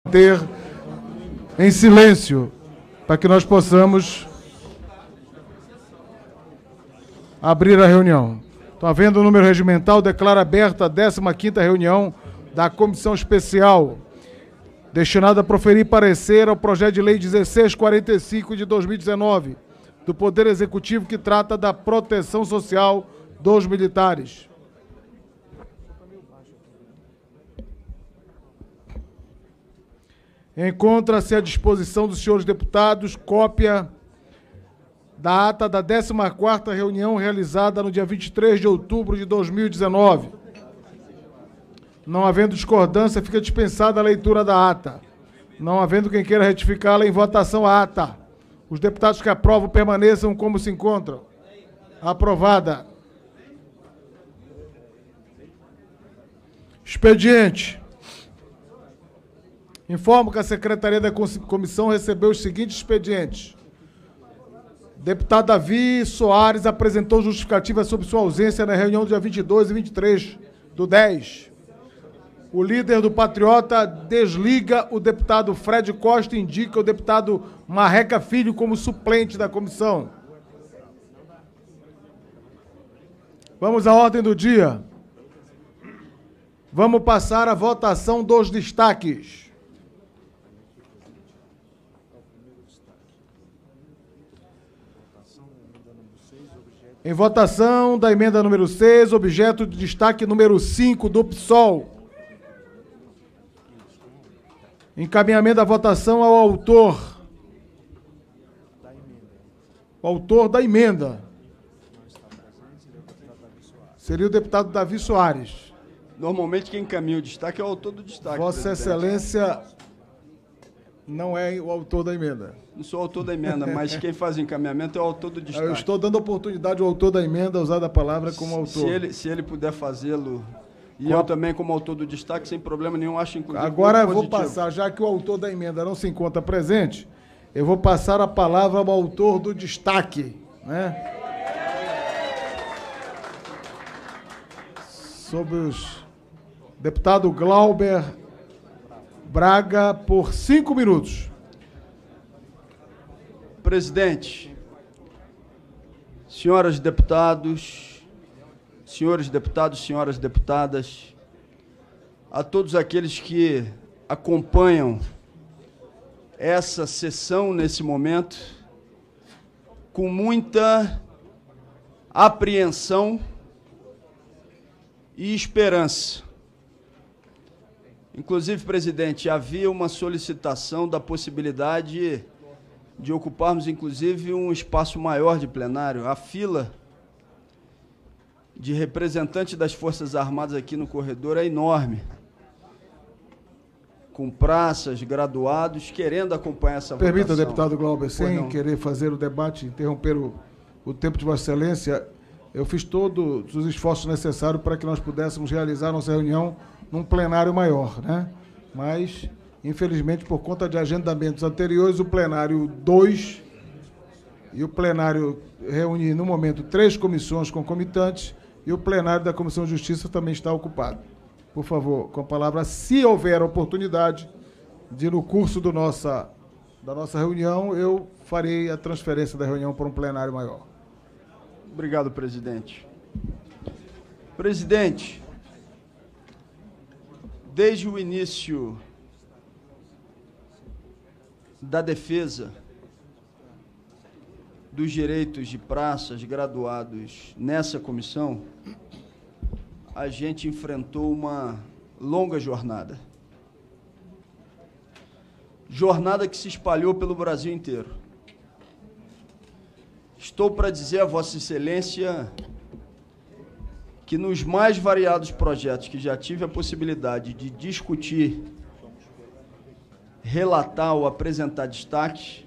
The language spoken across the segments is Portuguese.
ter em silêncio, para que nós possamos abrir a reunião. Então, havendo o número regimental, declaro aberta a 15ª reunião da Comissão Especial, destinada a proferir parecer ao projeto de lei 1645 de 2019, do Poder Executivo, que trata da proteção social dos militares. Encontra-se à disposição dos senhores deputados cópia da ata da 14ª reunião realizada no dia 23 de outubro de 2019. Não havendo discordância, fica dispensada a leitura da ata. Não havendo quem queira retificá-la, em votação a ata. Os deputados que aprovam permaneçam como se encontram. Aprovada. Expediente. Informo que a Secretaria da Comissão recebeu os seguintes expedientes. Deputado Davi Soares apresentou justificativa sobre sua ausência na reunião do dia 22 e 23 do 10. O líder do Patriota desliga o deputado Fred Costa e indica o deputado Marreca Filho como suplente da comissão. Vamos à ordem do dia. Vamos passar à votação dos destaques. Em votação da emenda número 6, objeto de destaque número 5 do PSOL. Encaminhamento da votação ao autor. O autor da emenda. Seria o deputado Davi Soares. Normalmente quem encaminha o destaque é o autor do destaque. Vossa Excelência não é o autor da emenda. Não sou o autor da emenda, mas quem faz o encaminhamento é o autor do destaque. Eu estou dando oportunidade ao autor da emenda a usar a palavra como autor. Se ele puder fazê-lo, e eu também como autor do destaque, sem problema nenhum, acho inclusive agora eu vou passar, já que o autor da emenda não se encontra presente, eu vou passar a palavra ao autor do destaque, né? Sobre os deputado Glauber Braga, por 5 minutos. Presidente, senhoras deputados, senhores deputados, senhoras deputadas, a todos aqueles que acompanham essa sessão nesse momento, com muita apreensão e esperança. Inclusive, presidente, havia uma solicitação da possibilidade de ocuparmos, inclusive, um espaço maior de plenário. A fila de representantes das Forças Armadas aqui no corredor é enorme, com praças, graduados, querendo acompanhar essa votação. Permita, deputado Glauber, sem querer fazer o debate, interromper o tempo de Vossa Excelência, eu fiz todos os esforços necessários para que nós pudéssemos realizar nossa reunião num plenário maior, né? Mas, infelizmente, por conta de agendamentos anteriores, o plenário 2 e o plenário reúne, no momento, 3 comissões concomitantes e o plenário da Comissão de Justiça também está ocupado. Por favor, com a palavra, se houver oportunidade de, no curso da nossa reunião, eu farei a transferência da reunião para um plenário maior. Obrigado, presidente. Presidente, desde o início da defesa dos direitos de praças graduados nessa comissão, a gente enfrentou uma longa jornada. Jornada que se espalhou pelo Brasil inteiro. Estou para dizer a Vossa Excelência que nos mais variados projetos que já tive a possibilidade de discutir, relatar ou apresentar destaques,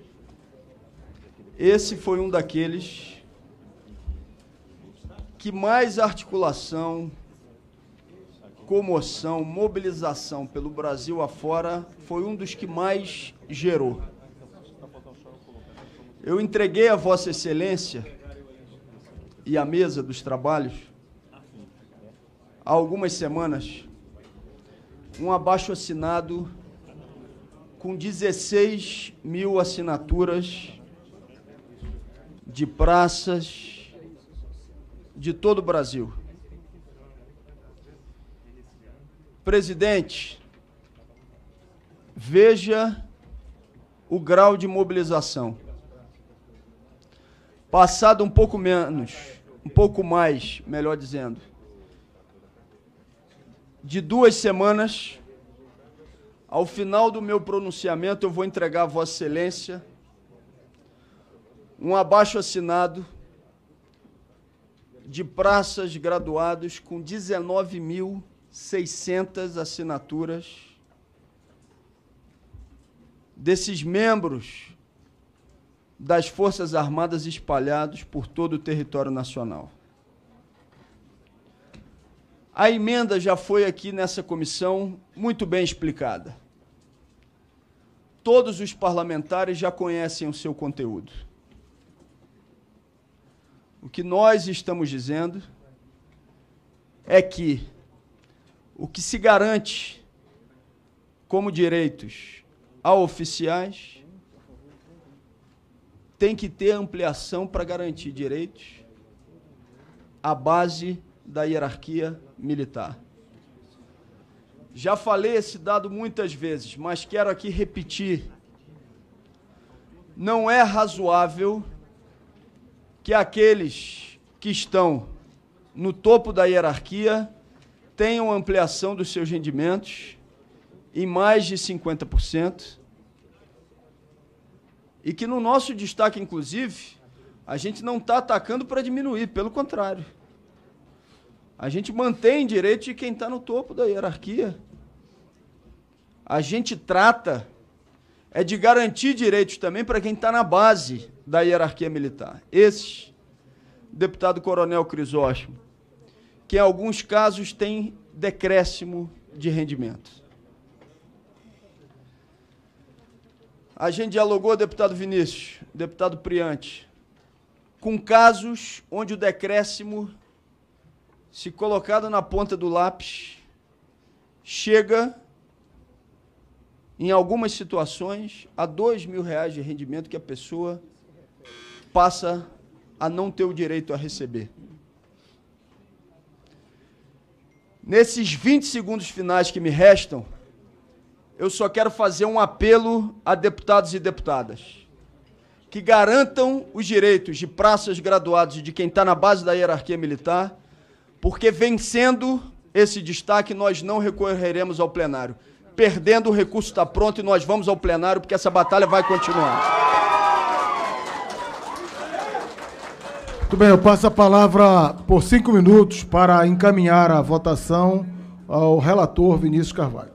esse foi um daqueles que mais articulação, comoção, mobilização pelo Brasil afora, foi um dos que mais gerou. Eu entreguei a Vossa Excelência e à mesa dos trabalhos, há algumas semanas, um abaixo-assinado com 16 mil assinaturas de praças de todo o Brasil. Presidente, veja o grau de mobilização. Passado um pouco mais, melhor dizendo, de 2 semanas, ao final do meu pronunciamento, eu vou entregar a Vossa Excelência um abaixo-assinado de praças graduados com 19.600 assinaturas desses membros das Forças Armadas espalhados por todo o território nacional. A emenda já foi aqui nessa comissão muito bem explicada. Todos os parlamentares já conhecem o seu conteúdo. O que nós estamos dizendo é que o que se garante como direitos a oficiais tem que ter ampliação para garantir direitos à base da hierarquia militar. Já falei esse dado muitas vezes, mas quero aqui repetir. Não é razoável que aqueles que estão no topo da hierarquia tenham ampliação dos seus rendimentos em mais de 50%, e que no nosso destaque, inclusive, a gente não está atacando para diminuir, pelo contrário. A gente mantém direito de quem está no topo da hierarquia. A gente trata de garantir direitos também para quem está na base da hierarquia militar. Esse, deputado Coronel Crisóstomo, que em alguns casos tem decréscimo de rendimento. A gente dialogou, deputado Vinícius, deputado Priante, com casos onde o decréscimo, se colocado na ponta do lápis, chega, em algumas situações, a R$2.000 de rendimento que a pessoa passa a não ter o direito a receber. Nesses 20 segundos finais que me restam, eu só quero fazer um apelo a deputados e deputadas que garantam os direitos de praças graduados e de quem está na base da hierarquia militar, porque vencendo esse destaque, nós não recorreremos ao plenário. Perdendo, o recurso está pronto e nós vamos ao plenário, porque essa batalha vai continuar. Muito bem, eu passo a palavra por 5 minutos para encaminhar a votação ao relator Vinícius Carvalho.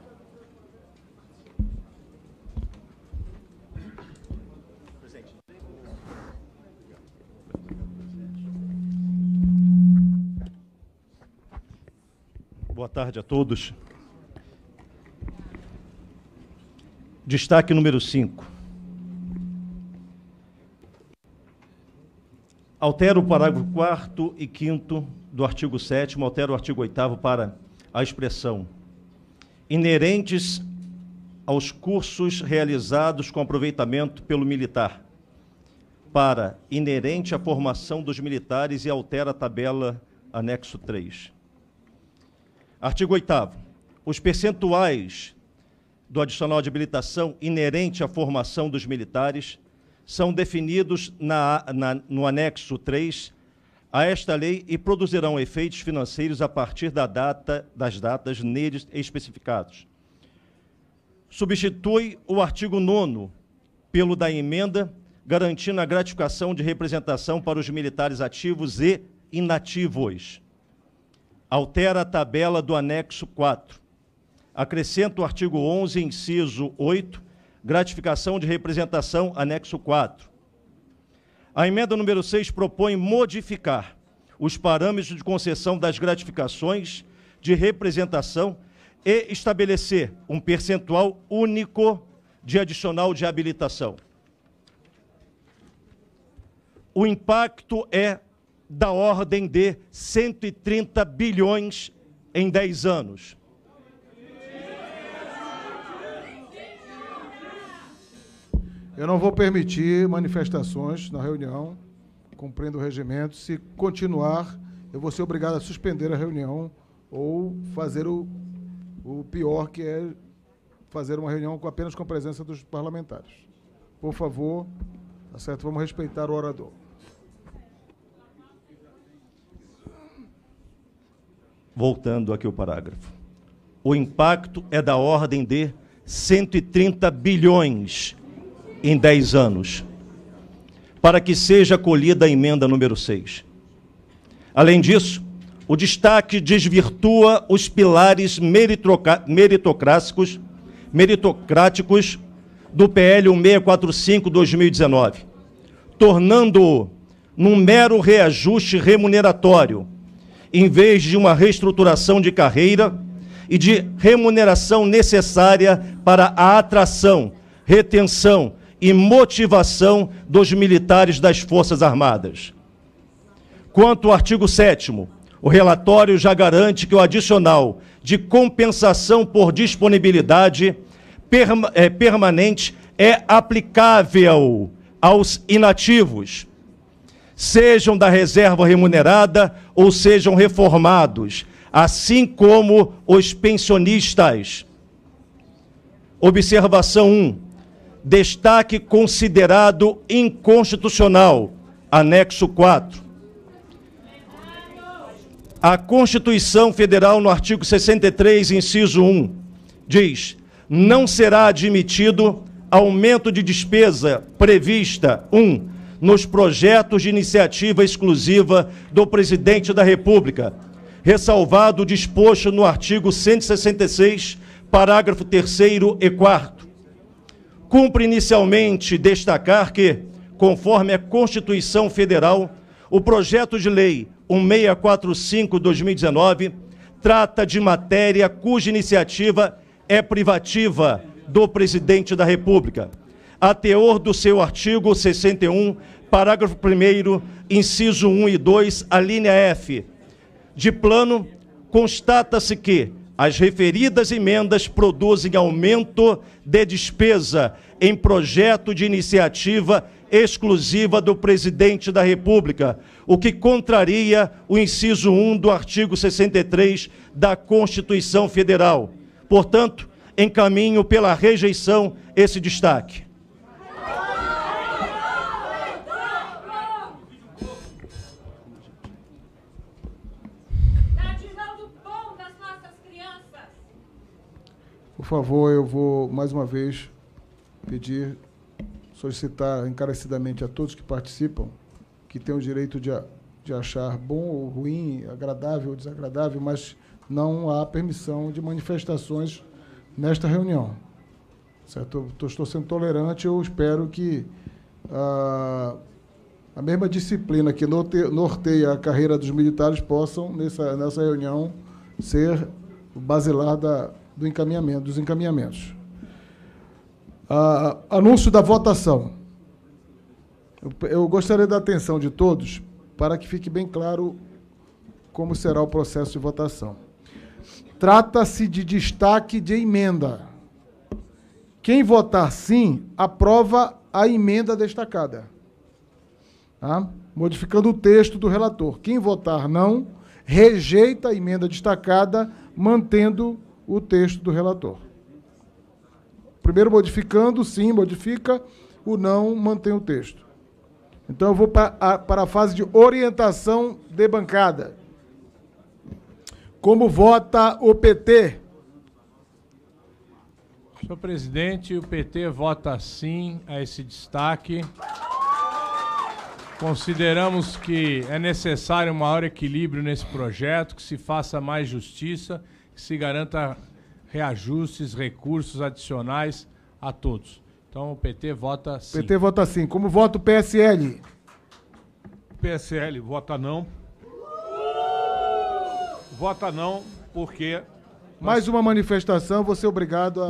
Boa tarde a todos. Destaque número 5. Altera o parágrafo 4º e 5º do artigo 7º, altera o artigo 8º para a expressão inerentes aos cursos realizados com aproveitamento pelo militar, para inerente à formação dos militares, e altera a tabela anexo 3. Artigo 8º. Os percentuais do adicional de habilitação inerente à formação dos militares são definidos no anexo 3 a esta lei e produzirão efeitos financeiros a partir das datas neles especificados. Substitui o artigo 9º pelo da emenda, garantindo a gratificação de representação para os militares ativos e inativos. Altera a tabela do anexo 4. Acrescenta o artigo 11, inciso 8, gratificação de representação, anexo 4. A emenda número 6 propõe modificar os parâmetros de concessão das gratificações de representação e estabelecer um percentual único de adicional de habilitação. O impacto é da ordem de 130 bilhões em 10 anos. Eu não vou permitir manifestações na reunião, cumprindo o regimento. Se continuar, eu vou ser obrigado a suspender a reunião ou fazer o pior, que é fazer uma reunião apenas com a presença dos parlamentares. Por favor, tá certo? Vamos respeitar o orador. Voltando aqui ao parágrafo. O impacto é da ordem de 130 bilhões em 10 anos, para que seja acolhida a emenda número 6. Além disso, o destaque desvirtua os pilares meritocráticos do PL 1645/2019, tornando-o num mero reajuste remuneratório, em vez de uma reestruturação de carreira e de remuneração necessária para a atração, retenção e motivação dos militares das Forças Armadas. Quanto ao artigo 7º, o relatório já garante que o adicional de compensação por disponibilidade permanente é aplicável aos inativos, sejam da reserva remunerada ou sejam reformados, assim como os pensionistas. Observação 1. Destaque considerado inconstitucional, anexo 4. A Constituição Federal, no artigo 63, inciso 1, diz: não será admitido aumento de despesa prevista, 1, nos projetos de iniciativa exclusiva do Presidente da República, ressalvado o disposto no artigo 166, parágrafo 3º e 4º. Cumpre inicialmente destacar que, conforme a Constituição Federal, o projeto de lei 1645/2019 trata de matéria cuja iniciativa é privativa do Presidente da República, a teor do seu artigo 61, parágrafo 1º, inciso 1 e 2, a linha F. De plano, constata-se que as referidas emendas produzem aumento de despesa em projeto de iniciativa exclusiva do Presidente da República, o que contraria o inciso 1 do artigo 63 da Constituição Federal. Portanto, encaminho pela rejeição esse destaque. Por favor, eu vou, mais uma vez, solicitar encarecidamente a todos que participam, que têm o direito de achar bom ou ruim, agradável ou desagradável, mas não há permissão de manifestações nesta reunião. Certo? Estou sendo tolerante, eu espero que a mesma disciplina que norteia a carreira dos militares possam, nessa reunião, ser o basilar dos encaminhamentos. Anúncio da votação. Eu gostaria da atenção de todos para que fique bem claro como será o processo de votação. Trata-se de destaque de emenda. Quem votar sim, aprova a emenda destacada, tá? Modificando o texto do relator. Quem votar não, rejeita a emenda destacada, mantendo o texto do relator. Primeiro modificando, sim, modifica, o não, mantém o texto. Então eu vou para a fase de orientação de bancada. Como vota o PT? Senhor presidente, o PT vota sim a esse destaque. Consideramos que é necessário um maior equilíbrio nesse projeto, que se faça mais justiça, que se garanta reajustes, recursos adicionais a todos. Então, o PT vota sim. PT vota sim. Como vota o PSL? O PSL vota não. Vota não porque... Mais uma manifestação, vou ser obrigado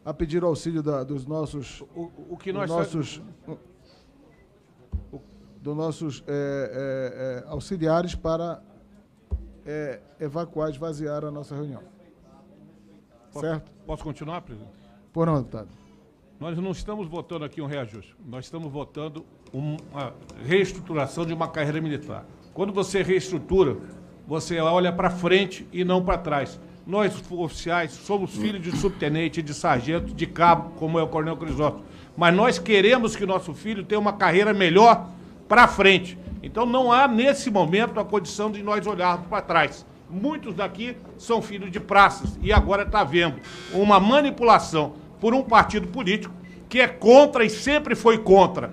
a pedir o auxílio dos nossos... dos nossos auxiliares para evacuar, esvaziar a nossa reunião. Certo? Posso continuar, presidente? Por não, deputado. nós não estamos votando aqui um reajuste, nós estamos votando uma reestruturação de uma carreira militar. Quando você reestrutura, você olha para frente e não para trás. Nós, oficiais, somos filhos de subtenente, de sargento, de cabo, como é o Coronel Crisóstomo. Mas nós queremos que nosso filho tenha uma carreira melhor para frente. Então não há, nesse momento, a condição de nós olharmos para trás. Muitos daqui são filhos de praças e agora está havendo uma manipulação por um partido político que é contra e sempre foi contra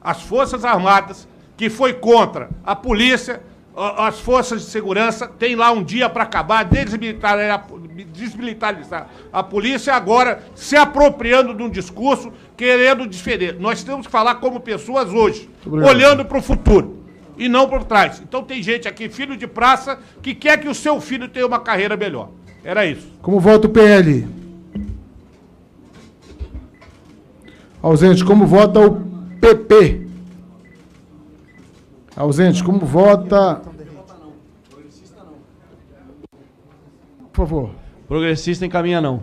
as Forças Armadas, que foi contra a polícia, as forças de segurança, tem lá um dia para acabar, desmilitarizar a polícia, agora se apropriando de um discurso, querendo diferir. Nós temos que falar como pessoas hoje, olhando para o futuro e não para trás. Então tem gente aqui, filho de praça, que quer que o seu filho tenha uma carreira melhor. Era isso. Como vota o PL? Ausente. Como vota o PP? Ausente. Como vota... Por favor. Progressista encaminha não.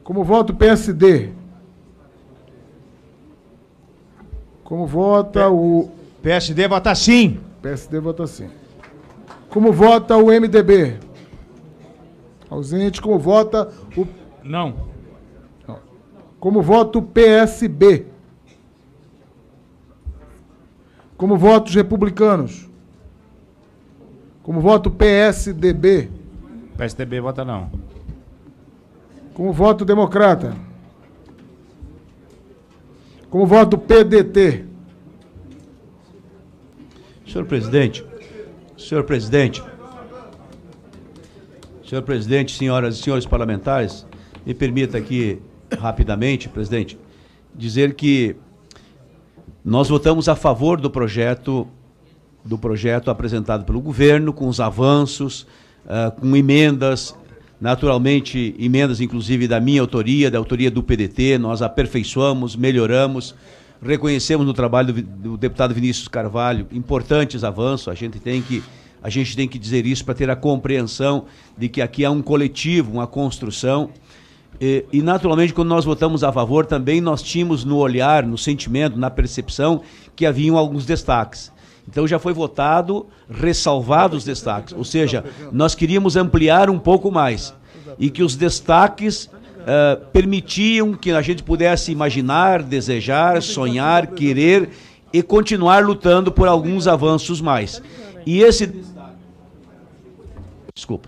Como vota o PSD? Como vota o... PSD vota sim. PSD vota sim. Como vota o MDB? Ausente. Como vota o... Não. Como vota o PSB? Como vota os republicanos? Como vota o PSDB? PSDB vota não. Como vota o democrata? Como vota o PDT? Senhor presidente, senhoras e senhores parlamentares, me permita aqui, rapidamente, presidente, dizer que nós votamos a favor do projeto apresentado pelo governo, com os avanços, com emendas, naturalmente, emendas inclusive da minha autoria, da autoria do PDT, nós aperfeiçoamos, melhoramos, reconhecemos no trabalho do deputado Vinícius Carvalho importantes avanços, a gente tem que dizer isso para ter a compreensão de que aqui há um coletivo, uma construção. E, naturalmente, quando nós votamos a favor, também nós tínhamos no olhar, no sentimento, na percepção, que haviam alguns destaques. Então já foi votado, ressalvados os destaques, ou seja, nós queríamos ampliar um pouco mais e que os destaques permitiam que a gente pudesse imaginar, desejar, sonhar, querer e continuar lutando por alguns avanços mais. E esse... Desculpa.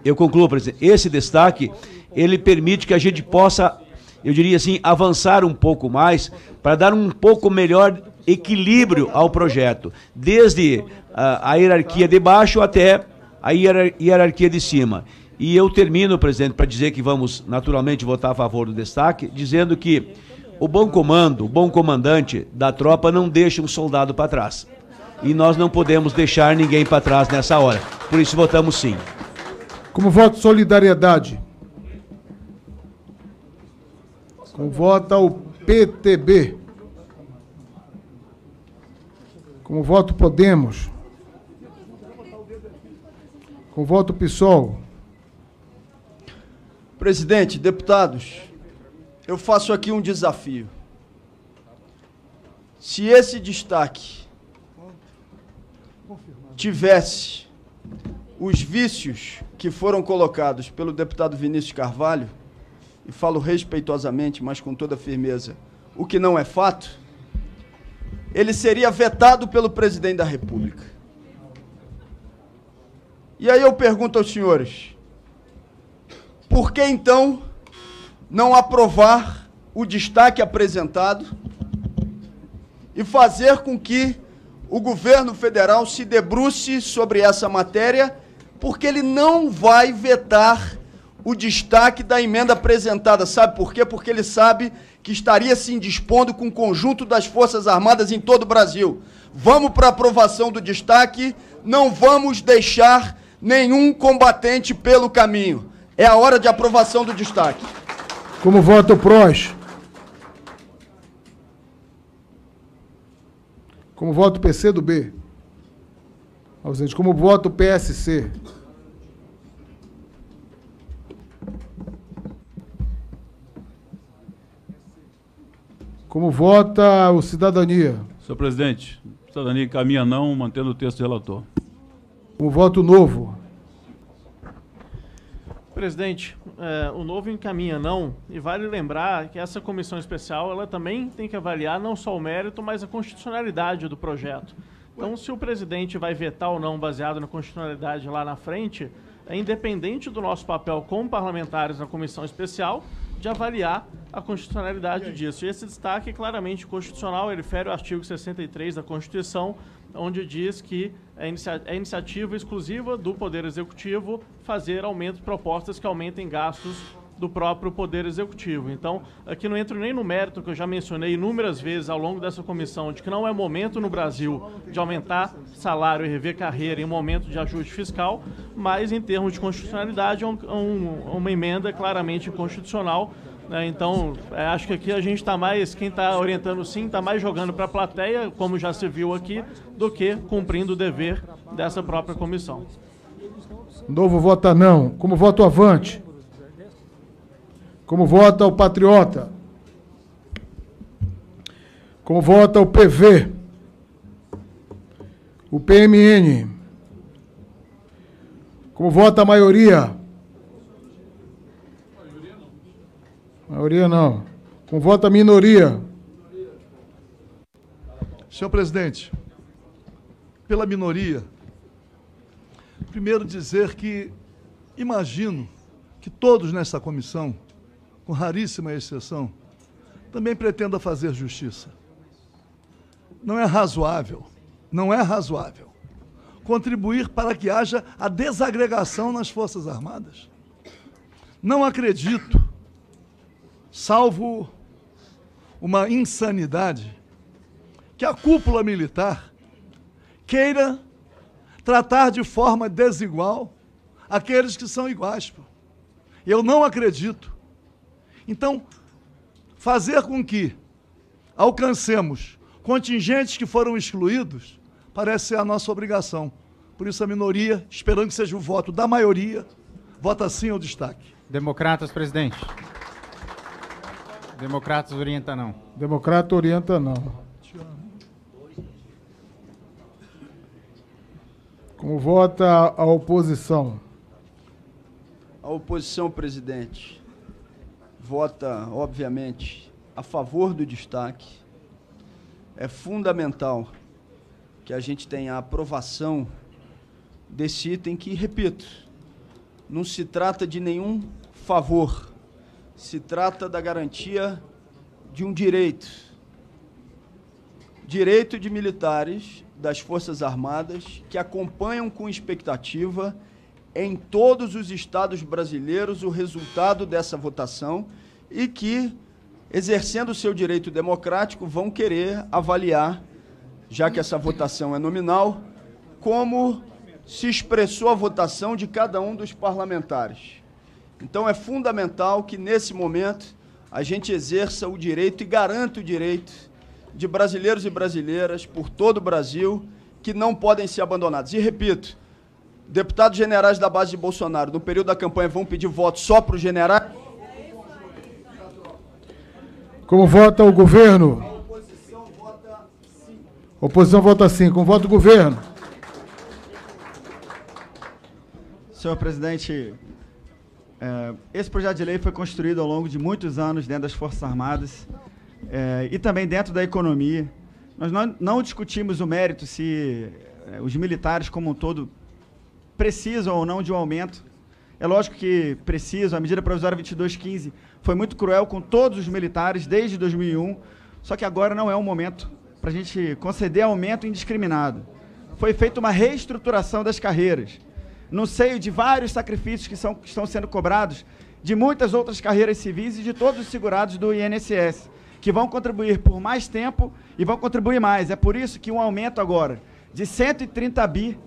Eu concluo, presidente. Esse destaque, ele permite que a gente possa, eu diria assim, avançar um pouco mais para dar um pouco melhor equilíbrio ao projeto, desde a hierarquia de baixo até a hierarquia de cima. E eu termino, presidente, para dizer que vamos naturalmente votar a favor do destaque, dizendo que o bom comando, o bom comandante da tropa não deixa um soldado para trás. E nós não podemos deixar ninguém para trás nessa hora. Por isso votamos sim. Como voto solidariedade? Como vota o PTB? Como voto Podemos? Como voto PSOL? Presidente, deputados, eu faço aqui um desafio. Se esse destaque tivesse os vícios que foram colocados pelo deputado Vinícius Carvalho, e falo respeitosamente, mas com toda firmeza, o que não é fato, ele seria vetado pelo presidente da República. E aí eu pergunto aos senhores, por que então não aprovar o destaque apresentado e fazer com que o governo federal se debruce sobre essa matéria, porque ele não vai vetar o destaque da emenda apresentada. Sabe por quê? Porque ele sabe que estaria se indispondo com o conjunto das Forças Armadas em todo o Brasil. Vamos para a aprovação do destaque, não vamos deixar nenhum combatente pelo caminho. É a hora de aprovação do destaque. Como vota o PROS? Como vota o PCdoB? Ausente. Como vota o PSC? Como vota o Cidadania? Senhor presidente, Cidadania encaminha não, mantendo o texto do relator. Como voto Novo? Presidente, o Novo encaminha não, e vale lembrar que essa comissão especial ela também tem que avaliar não só o mérito, mas a constitucionalidade do projeto. Então, se o presidente vai vetar ou não baseado na constitucionalidade lá na frente, é independente do nosso papel como parlamentares na comissão especial de avaliar a constitucionalidade disso. E esse destaque claramente constitucional, ele fere o artigo 63 da Constituição, onde diz que é iniciativa exclusiva do Poder Executivo fazer propostas que aumentem gastos do próprio Poder Executivo. Então, aqui não entro nem no mérito que eu já mencionei inúmeras vezes ao longo dessa comissão, de que não é momento no Brasil de aumentar salário e rever carreira em um momento de ajuste fiscal, mas em termos de constitucionalidade é uma emenda claramente inconstitucional. Então, acho que aqui a gente está mais, quem está orientando sim, está mais jogando para a plateia, como já se viu aqui, do que cumprindo o dever dessa própria comissão. Novo vota não. Como vota o Avante? Como vota o Patriota? Como vota o PV? O PMN? Como vota a maioria? Maioria não. Como vota a minoria? Senhor presidente, pela minoria, primeiro dizer que imagino que todos nessa comissão, com raríssima exceção, também pretenda fazer justiça. Não é razoável contribuir para que haja a desagregação nas Forças Armadas. Não acredito, salvo uma insanidade, que a cúpula militar queira tratar de forma desigual aqueles que são iguais. Eu não acredito. Então, fazer com que alcancemos contingentes que foram excluídos parece ser a nossa obrigação. Por isso a minoria, esperando que seja o voto da maioria, vota sim ao destaque. Democratas, presidente. Democratas orienta não. Democrata orienta não. Como vota a oposição? A oposição, presidente, vota, obviamente, a favor do destaque. É fundamental que a gente tenha a aprovação desse item que, repito, não se trata de nenhum favor, se trata da garantia de um direito. Direito de militares das Forças Armadas que acompanham com expectativa em todos os estados brasileiros o resultado dessa votação e que, exercendo o seu direito democrático, vão querer avaliar, já que essa votação é nominal, como se expressou a votação de cada um dos parlamentares. Então, é fundamental que, nesse momento, a gente exerça o direito e garanta o direito de brasileiros e brasileiras por todo o Brasil que não podem ser abandonados. E, repito, deputados generais da base de Bolsonaro, no período da campanha, vão pedir voto só para os generais? Como vota o governo? A oposição vota sim. Oposição vota sim. Como vota o governo? Senhor presidente, esse projeto de lei foi construído ao longo de muitos anos dentro das Forças Armadas e também dentro da economia. Nós não discutimos o mérito se os militares como um todo precisam ou não de um aumento. É lógico que precisam. A medida provisória 2215 foi muito cruel com todos os militares desde 2001, só que agora não é o momento para a gente conceder aumento indiscriminado. Foi feita uma reestruturação das carreiras, no seio de vários sacrifícios que estão sendo cobrados de muitas outras carreiras civis e de todos os segurados do INSS, que vão contribuir por mais tempo e vão contribuir mais. É por isso que um aumento agora de 130 bi,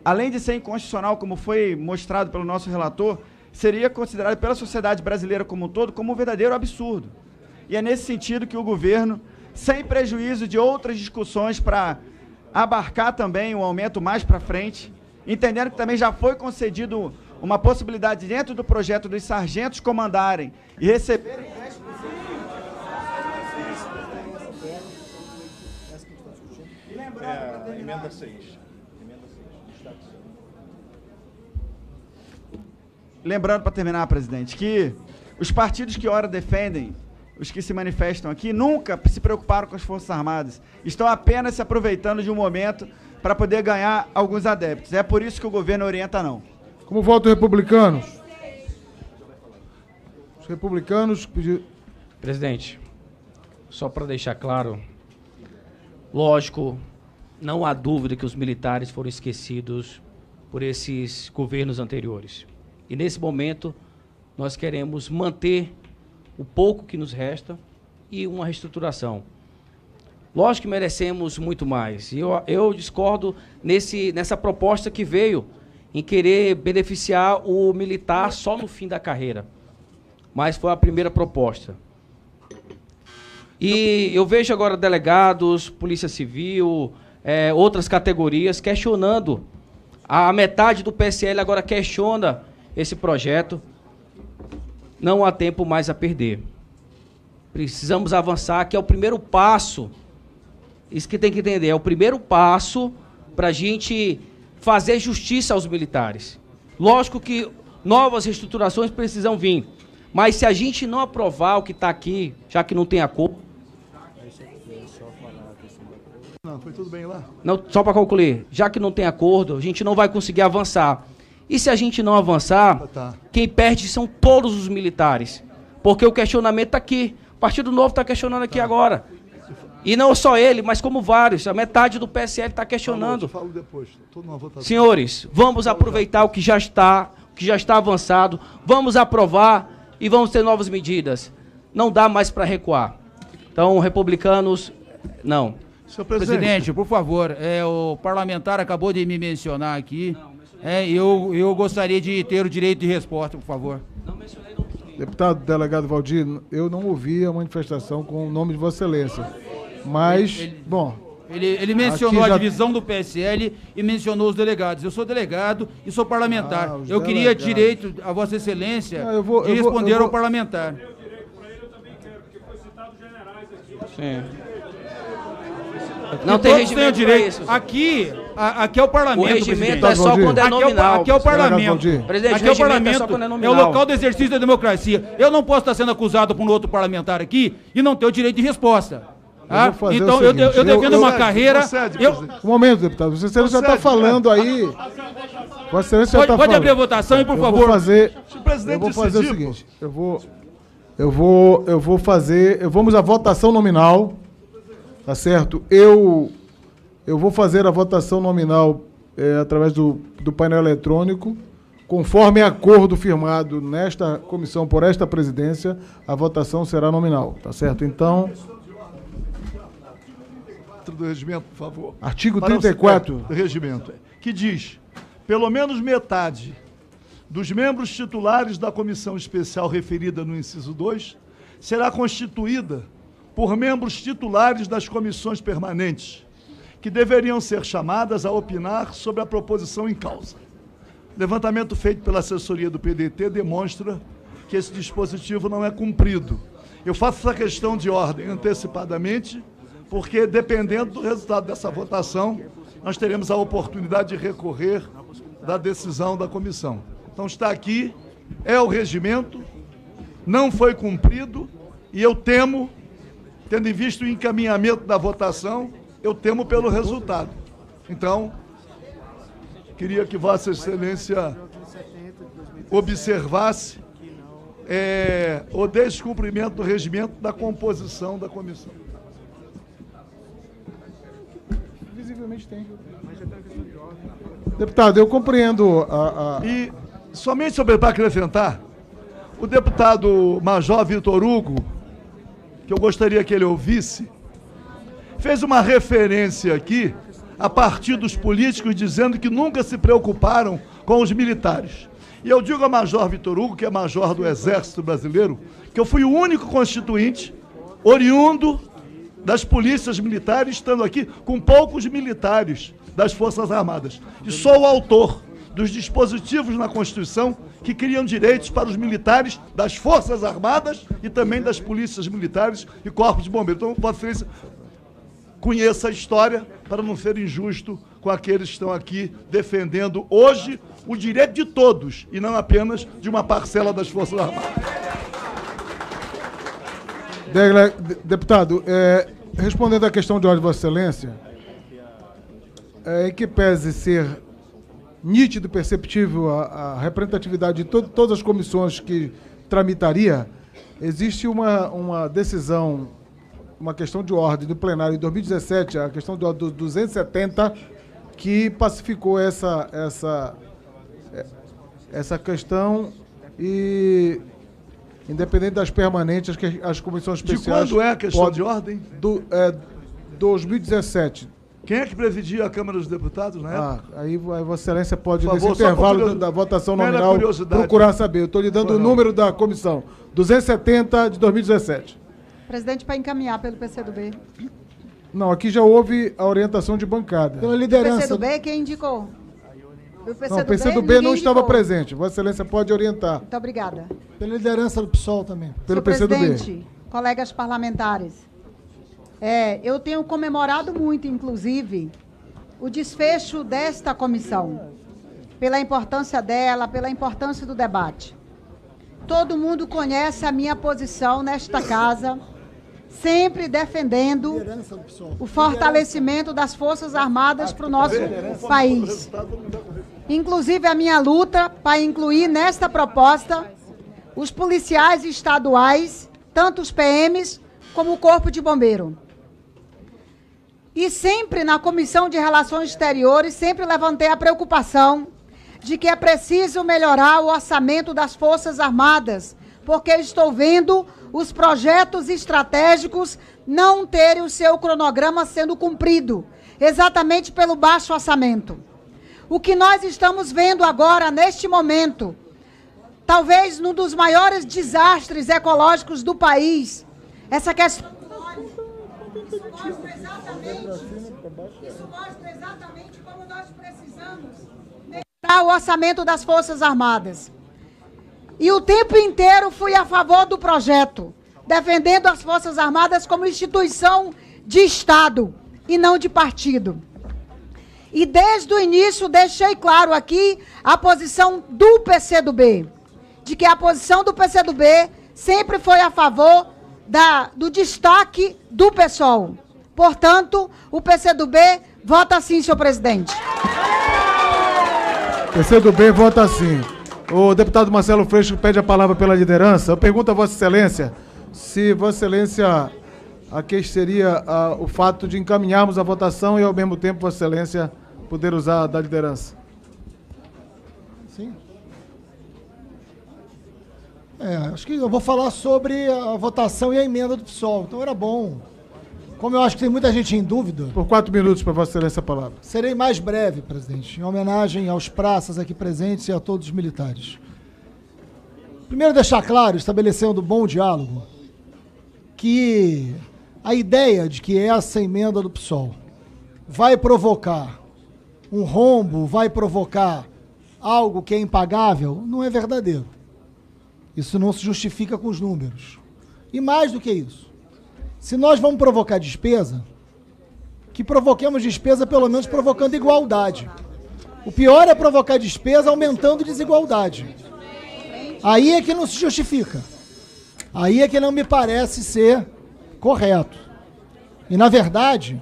além de ser inconstitucional, como foi mostrado pelo nosso relator, seria considerado pela sociedade brasileira como um todo como um verdadeiro absurdo. E é nesse sentido que o governo, sem prejuízo de outras discussões para abarcar também um aumento mais para frente, entendendo que também já foi concedido uma possibilidade dentro do projeto dos sargentos comandarem e receberem emenda 6. Lembrando, para terminar, presidente, que os partidos que ora defendem, os que se manifestam aqui, nunca se preocuparam com as Forças Armadas. Estão apenas se aproveitando de um momento para poder ganhar alguns adeptos. É por isso que o governo orienta não. Como votam os republicanos? Os republicanos... Presidente, só para deixar claro, lógico, não há dúvida que os militares foram esquecidos por esses governos anteriores. E nesse momento, nós queremos manter o pouco que nos resta e uma reestruturação. Lógico que merecemos muito mais. E eu discordo nessa proposta que veio em querer beneficiar o militar só no fim da carreira. Mas foi a primeira proposta. E eu vejo agora delegados, Polícia Civil, outras categorias questionando. A metade do PSL agora questiona esse projeto. Não há tempo mais a perder. Precisamos avançar, que é o primeiro passo. Isso que tem que entender, é o primeiro passo para a gente fazer justiça aos militares. Lógico que novas reestruturações precisam vir, mas se a gente não aprovar o que está aqui, já que não tem acordo... Não, foi tudo bem lá? Não, só para concluir, já que não tem acordo, a gente não vai conseguir avançar. E se a gente não avançar, quem perde são todos os militares. Porque o questionamento está aqui. O Partido Novo está questionando aqui agora. E não só ele, mas como vários. A metade do PSL está questionando. Eu falo depois. Estou numa votação. Senhores, vamos aproveitar o que já está avançado. Vamos aprovar e vamos ter novas medidas. Não dá mais para recuar. Então, republicanos, não. Senhor presidente, por favor, o parlamentar acabou de me mencionar aqui. Eu gostaria de ter o direito de resposta, por favor. Deputado delegado Valdir, eu não ouvi a manifestação com o nome de Vossa Excelência. Mas, Ele mencionou a divisão do PSL e mencionou os delegados. Eu sou delegado e sou parlamentar. Eu queria direito a Vossa Excelência de responder ao parlamentar. Sim. Não tem regimento direito. Aqui é o parlamento. O regimento é só quando é nominal. Aqui é o parlamento. Aqui é o parlamento. É o local do exercício da democracia. Eu não posso estar sendo acusado por um outro parlamentar aqui e não ter o direito de resposta. Então, eu defendo uma carreira... Um momento, deputado. Vossa Excelência já está falando aí... Vossa Excelência já está falando. Pode abrir a votação e, por favor... Eu vou fazer o seguinte. Vamos à votação nominal. Tá certo? Eu vou fazer a votação nominal através do painel eletrônico. Conforme acordo firmado nesta comissão por esta presidência, a votação será nominal. Tá certo? Então... Do regimento, por favor. Artigo 34 do regimento, que diz: pelo menos metade dos membros titulares da comissão especial referida no inciso 2 será constituída por membros titulares das comissões permanentes, que deveriam ser chamadas a opinar sobre a proposição em causa. Levantamento feito pela assessoria do PDT demonstra que esse dispositivo não é cumprido. Eu faço essa questão de ordem antecipadamente, porque, dependendo do resultado dessa votação, nós teremos a oportunidade de recorrer da decisão da comissão. Então, está aqui, é o regimento, não foi cumprido, e eu temo, tendo em vista o encaminhamento da votação, eu temo pelo resultado. Então, queria que Vossa Excelência observasse o descumprimento do regimento da composição da comissão. Visivelmente tem. Deputado, eu compreendo E, somente para acrescentar, o deputado Major Vitor Hugo, que eu gostaria que ele ouvisse, fez uma referência aqui a partidos políticos dizendo que nunca se preocuparam com os militares. E eu digo a Major Vitor Hugo, que é major do Exército Brasileiro, que eu fui o único constituinte oriundo das polícias militares, estando aqui com poucos militares das Forças Armadas. E sou o autor dos dispositivos na Constituição que criam direitos para os militares das Forças Armadas e também das polícias militares e corpos de bombeiros. Então, Vossa Excelência, conheça a história para não ser injusto com aqueles que estão aqui defendendo hoje o direito de todos e não apenas de uma parcela das Forças Armadas. Deputado, respondendo à questão de ordem de Vossa Excelência, em que pese ser nítido e perceptível a representatividade de todas as comissões que tramitaria, existe uma decisão, uma questão de ordem do plenário em 2017, a questão de ordem do 270, que pacificou essa questão e, independente das permanentes, as comissões especiais... De quando é a questão de ordem? 2017. Quem é que presidia a Câmara dos Deputados na época? Aí Vossa Excelência pode, nesse intervalo da votação nominal, procurar saber. Eu estou lhe dando o número da comissão. 270 de 2017. Presidente, para encaminhar pelo PCdoB. Não, aqui já houve a orientação de bancada. Pela liderança. O PCdoB, quem indicou? Não, o PCdoB não estava presente. Vossa Excelência pode orientar. Muito obrigada. Pela liderança do PSOL também. Pelo PCdoB. Presidente, colegas parlamentares, eu tenho comemorado muito, inclusive, o desfecho desta comissão, pela importância dela, pela importância do debate. Todo mundo conhece a minha posição nesta casa, sempre defendendo o fortalecimento das Forças Armadas para o nosso país. Inclusive a minha luta para incluir nesta proposta os policiais estaduais, tanto os PMs como o Corpo de Bombeiro. E sempre na Comissão de Relações Exteriores, sempre levantei a preocupação de que é preciso melhorar o orçamento das Forças Armadas, porque estou vendo os projetos estratégicos não terem o seu cronograma sendo cumprido, exatamente pelo baixo orçamento. O que nós estamos vendo agora, neste momento, talvez um dos maiores desastres ecológicos do país, essa questão... Isso mostra exatamente como nós precisamos melhorar o orçamento das Forças Armadas. E o tempo inteiro fui a favor do projeto, defendendo as Forças Armadas como instituição de Estado e não de partido. E desde o início deixei claro aqui a posição do PCdoB, de que a posição do PCdoB sempre foi a favor do destaque do PSOL. Portanto, o PCdoB vota sim, senhor presidente. PCdoB vota sim. O deputado Marcelo Freixo pede a palavra pela liderança. Eu pergunto a Vossa Excelência se Vossa Excelência aqueceria o fato de encaminharmos a votação e, ao mesmo tempo, Vossa Excelência poder usar da liderança. Sim. Acho que eu vou falar sobre a votação e a emenda do PSOL. Então era bom. Como eu acho que tem muita gente em dúvida... Por 4 minutos para Vossa Excelência a palavra. Serei mais breve, presidente, em homenagem aos praças aqui presentes e a todos os militares. Primeiro deixar claro, estabelecendo bom diálogo, que a ideia de que essa emenda do PSOL vai provocar um rombo, vai provocar algo que é impagável, não é verdadeiro. Isso não se justifica com os números. E mais do que isso, se nós vamos provocar despesa, que provoquemos despesa pelo menos provocando igualdade. O pior é provocar despesa aumentando desigualdade. Aí é que não se justifica. Aí é que não me parece ser correto. E, na verdade,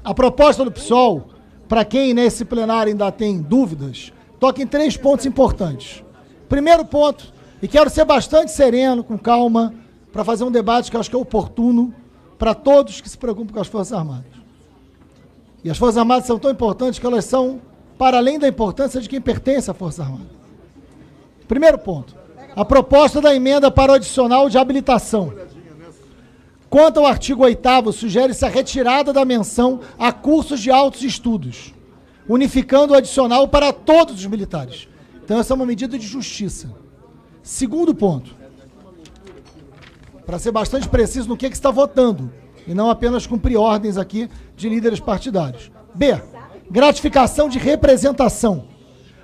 a proposta do PSOL, para quem nesse plenário ainda tem dúvidas, toca em 3 pontos importantes. Primeiro ponto, e quero ser bastante sereno, com calma, para fazer um debate que eu acho que é oportuno para todos que se preocupam com as Forças Armadas. E as Forças Armadas são tão importantes que elas são para além da importância de quem pertence à Força Armada. Primeiro ponto, a proposta da emenda para o adicional de habilitação. Quanto ao artigo 8º, sugere-se a retirada da menção a cursos de altos estudos, unificando o adicional para todos os militares. Então essa é uma medida de justiça. Segundo ponto, para ser bastante preciso no que está votando, e não apenas cumprir ordens aqui de líderes partidários. B, gratificação de representação.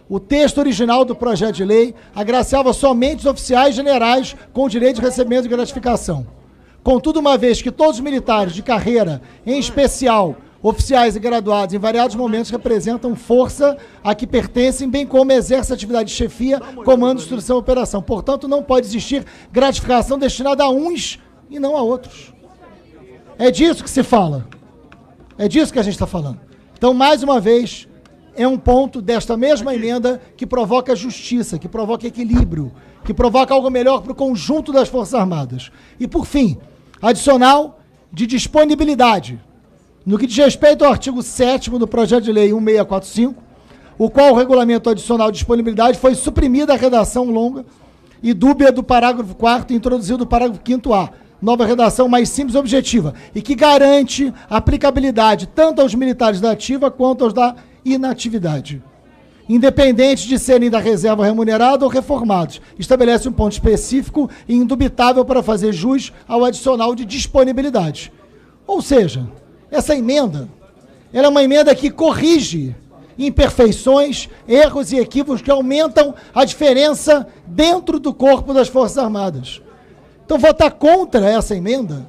O texto original do projeto de lei agraciava somente os oficiais generais com o direito de recebimento de gratificação. Contudo, uma vez que todos os militares de carreira, em especial oficiais e graduados, em variados momentos representam força a que pertencem, bem como exercem atividade de chefia, comando, instrução e operação. Portanto, não pode existir gratificação destinada a uns e não a outros. É disso que se fala. É disso que a gente está falando. Então, mais uma vez, é um ponto desta mesma emenda que provoca justiça, que provoca equilíbrio, que provoca algo melhor para o conjunto das Forças Armadas. E, por fim, adicional de disponibilidade. No que diz respeito ao artigo 7º do projeto de lei 1645, o qual o regulamento adicional de disponibilidade foi suprimida a redação longa e dúbia do parágrafo 4º e introduzido o parágrafo 5º-A, nova redação mais simples e objetiva, e que garante aplicabilidade tanto aos militares da ativa quanto aos da inatividade, independente de serem da reserva remunerada ou reformados. Estabelece um ponto específico e indubitável para fazer jus ao adicional de disponibilidade. Ou seja, essa emenda, ela é uma emenda que corrige imperfeições, erros e equívocos que aumentam a diferença dentro do corpo das Forças Armadas. Então, votar contra essa emenda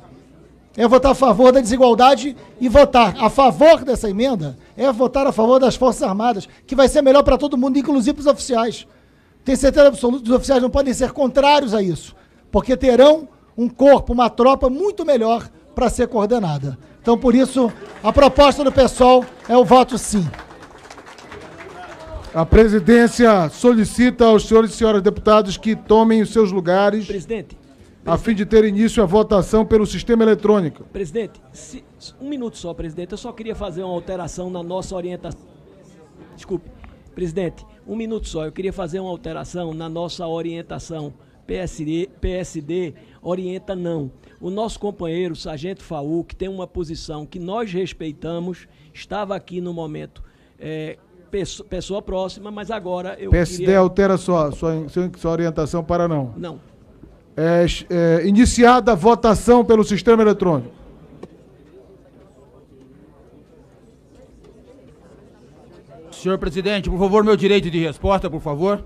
é votar a favor da desigualdade, e votar a favor dessa emenda é votar a favor das Forças Armadas, que vai ser melhor para todo mundo, inclusive para os oficiais. Tenho certeza absoluta que os oficiais não podem ser contrários a isso, porque terão um corpo, uma tropa muito melhor para ser coordenada. Então, por isso, a proposta do PSOL é o voto sim. A presidência solicita aos senhores e senhoras deputados que tomem os seus lugares, presidente, a fim de ter início a votação pelo sistema eletrônico. Presidente, um minuto só, presidente. Eu só queria fazer uma alteração na nossa orientação. Desculpe, presidente, um minuto só. Eu queria fazer uma alteração na nossa orientação. PSD orienta não. O nosso companheiro, Sargento Faú, que tem uma posição que nós respeitamos, estava aqui no momento, pessoa próxima, mas agora eu PSD queria... altera sua orientação para não. Não. Iniciada a votação pelo sistema eletrônico. Senhor presidente, por favor, meu direito de resposta, por favor.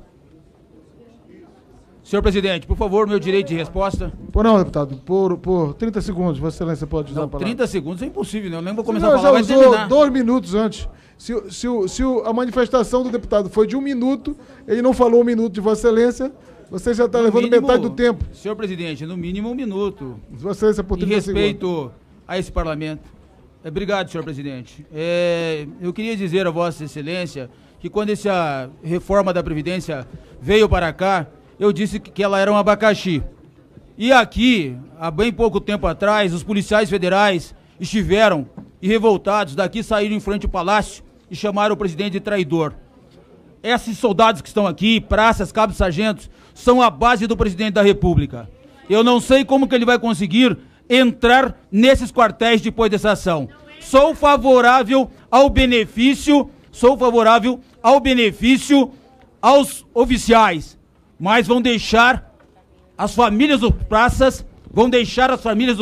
Senhor presidente, por favor, meu direito de resposta. Por não, deputado, por 30 segundos, Vossa Excelência pode usar a palavra. 30 segundos é impossível, né? Eu nem vou começar a falar, vai terminar. Já usou 2 minutos antes. Se a manifestação do deputado foi de 1 minuto, ele não falou 1 minuto de Vossa Excelência, você já está levando mínimo, metade do tempo. Senhor presidente, no mínimo 1 minuto. Vossa Excelência, por 30 segundos. Em respeito a esse parlamento. Obrigado, senhor presidente. Eu queria dizer a Vossa Excelência que quando essa reforma da Previdência veio para cá, eu disse que ela era um abacaxi. E aqui, há bem pouco tempo atrás, os policiais federais estiveram e revoltados daqui, saíram em frente ao palácio e chamaram o presidente de traidor. Esses soldados que estão aqui, praças, cabos, sargentos, são a base do presidente da República. Eu não sei como que ele vai conseguir entrar nesses quartéis depois dessa ação. Sou favorável ao benefício aos oficiais, mas vão deixar as famílias dos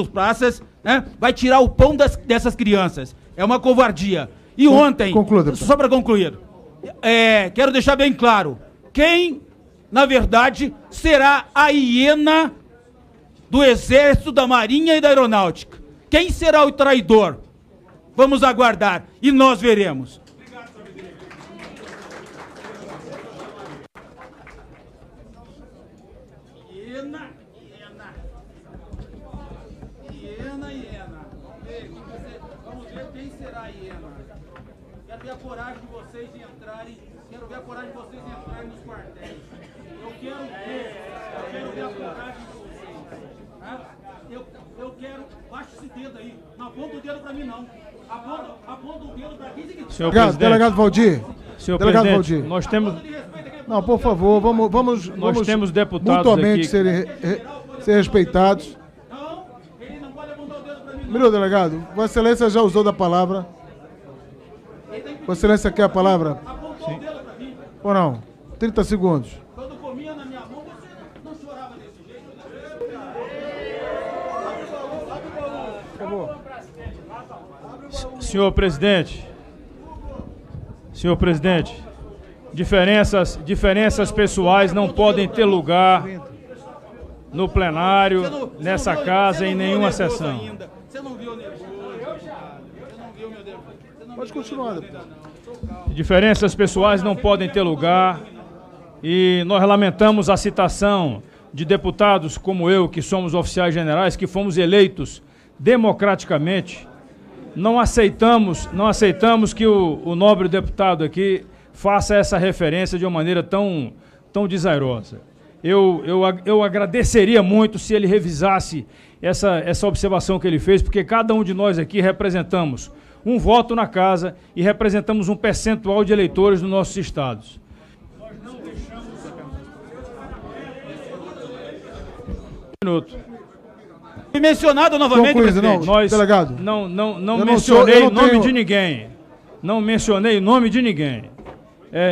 praças, né? Vai tirar o pão dessas crianças. É uma covardia. E ontem, só para concluir, quero deixar bem claro, quem, na verdade, será a hiena do Exército, da Marinha e da Aeronáutica? Quem será o traidor? Vamos aguardar e nós veremos. Vamos ver quem será a hiena. Quero ver a coragem de vocês de entrarem. Quero ver a coragem de vocês de entrarem nos quartéis. Eu quero ver a coragem de vocês. Eu quero. Baixa esse dedo aí. Não aponta o dedo pra mim, não. Aponta o dedo pra quem você quer. Senhor presidente. Delegado Valdir. Senhor delegado presidente, Valdir. nós temos... Não, por favor, vamos nós temos deputados mutuamente aqui... ser respeitados. Meu delegado, Vossa Excelência já usou da palavra. Vossa Excelência quer a palavra? Sim. Ou não? 30 segundos. Quando comia na minha mão, você não chorava desse jeito. Por favor. Senhor presidente, diferenças pessoais não podem ter lugar no plenário, nessa casa, em nenhuma sessão. Você não viu o nervoso, você não viu, meu Deus. Pode continuar, deputado. Diferenças pessoais não podem ter lugar e nós lamentamos a citação de deputados como eu, que somos oficiais generais, que fomos eleitos democraticamente. Não aceitamos que o nobre deputado aqui faça essa referência de uma maneira tão desairosa. Eu agradeceria muito se ele revisasse essa observação que ele fez, porque cada um de nós aqui representamos um voto na casa e representamos um percentual de eleitores nos nossos estados. Nós não deixamos... Um minuto. E mencionado novamente, presidente. Nós, delegado. Não mencionei o nome de ninguém. Não mencionei o nome de ninguém.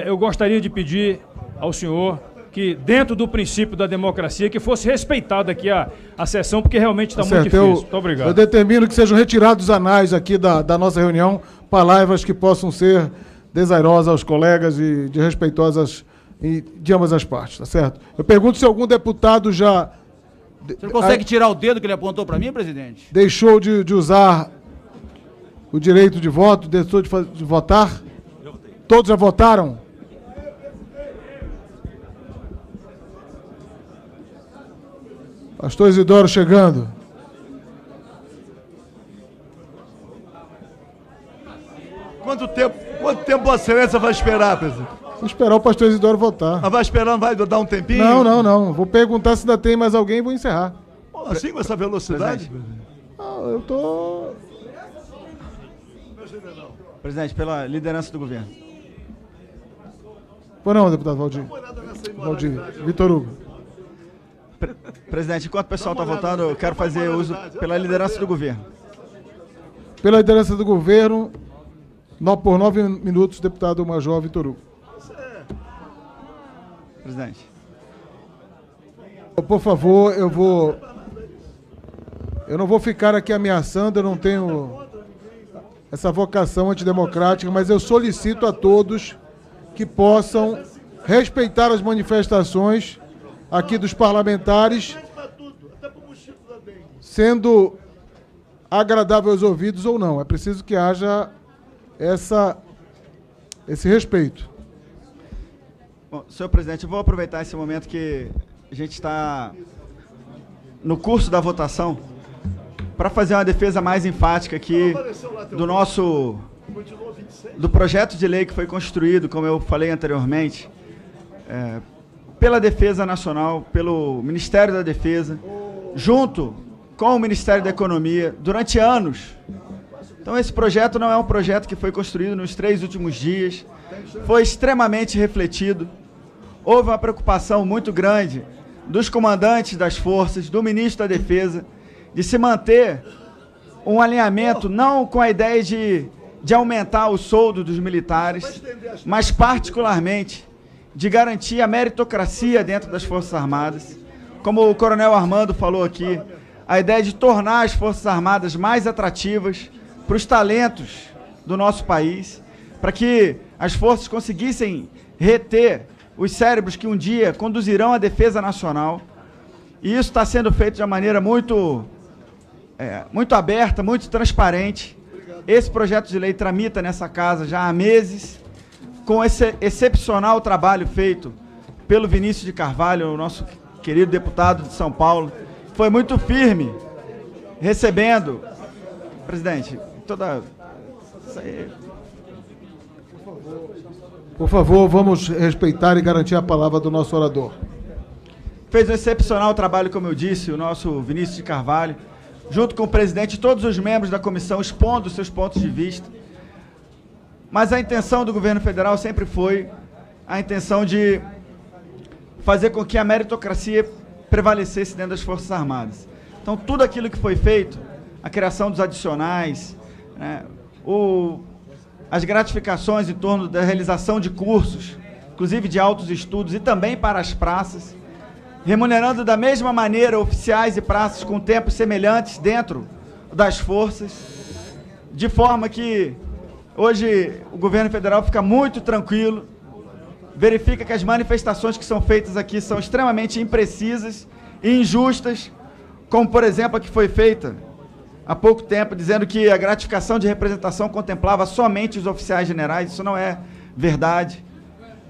Eu gostaria de pedir ao senhor que, dentro do princípio da democracia, que fosse respeitada aqui a sessão, porque realmente está muito difícil. Muito obrigado. Eu determino que sejam retirados os anais aqui da nossa reunião, palavras que possam ser desairosas aos colegas e desrespeitosas de ambas as partes, tá certo? Eu pergunto se algum deputado já... Você não consegue tirar o dedo que ele apontou para mim, presidente? Deixou de usar o direito de voto, deixou de votar? Todos já votaram? Pastor Isidoro chegando. Quanto tempo Vossa Excelência vai esperar, presidente? Vou esperar o pastor Isidoro votar. Mas vai esperando, vai dar um tempinho? Não. Vou perguntar se ainda tem mais alguém e vou encerrar. Assim, com essa velocidade? Eu tô... Presidente, pela liderança do governo. Pois não, deputado Valdir. Vitor Hugo. Presidente, enquanto o pessoal está votando, eu quero fazer uso pela liderança do governo. Pela liderança do governo, por 9 minutos, deputado Major Vitor Hugo. Presidente. Por favor, eu não vou ficar aqui ameaçando, eu não tenho essa vocação antidemocrática, mas eu solicito a todos que possam respeitar as manifestações aqui dos parlamentares, sendo agradável aos ouvidos ou não. É preciso que haja esse respeito. Bom, senhor presidente, eu vou aproveitar esse momento que a gente está no curso da votação para fazer uma defesa mais enfática aqui do projeto de lei que foi construído, como eu falei anteriormente, pela Defesa Nacional, pelo Ministério da Defesa, junto com o Ministério da Economia, durante anos. Então esse projeto não é um projeto que foi construído nos 3 últimos dias, foi extremamente refletido. Houve uma preocupação muito grande dos comandantes das forças, do ministro da Defesa, de se manter um alinhamento não com a ideia de aumentar o soldo dos militares, mas particularmente de garantir a meritocracia dentro das Forças Armadas. Como o coronel Armando falou aqui, a ideia de tornar as Forças Armadas mais atrativas para os talentos do nosso país, para que as forças conseguissem reter os cérebros que um dia conduzirão a defesa nacional. E isso está sendo feito de uma maneira muito aberta, muito transparente. Esse projeto de lei tramita nessa casa já há meses, com esse excepcional trabalho feito pelo Vinícius de Carvalho, o nosso querido deputado de São Paulo. Foi muito firme, recebendo... Presidente, isso aí... Por favor, vamos respeitar e garantir a palavra do nosso orador. Fez um excepcional trabalho, como eu disse, o nosso Vinícius de Carvalho, junto com o presidente e todos os membros da comissão, expondo seus pontos de vista. Mas a intenção do governo federal sempre foi a intenção de fazer com que a meritocracia prevalecesse dentro das Forças Armadas. Então, tudo aquilo que foi feito, a criação dos adicionais, né, as gratificações em torno da realização de cursos, inclusive de altos estudos e também para as praças, remunerando da mesma maneira oficiais e praças com tempos semelhantes dentro das forças, de forma que hoje o governo federal fica muito tranquilo, verifica que as manifestações que são feitas aqui são extremamente imprecisas e injustas, como, por exemplo, a que foi feita há pouco tempo, dizendo que a gratificação de representação contemplava somente os oficiais generais. Isso não é verdade.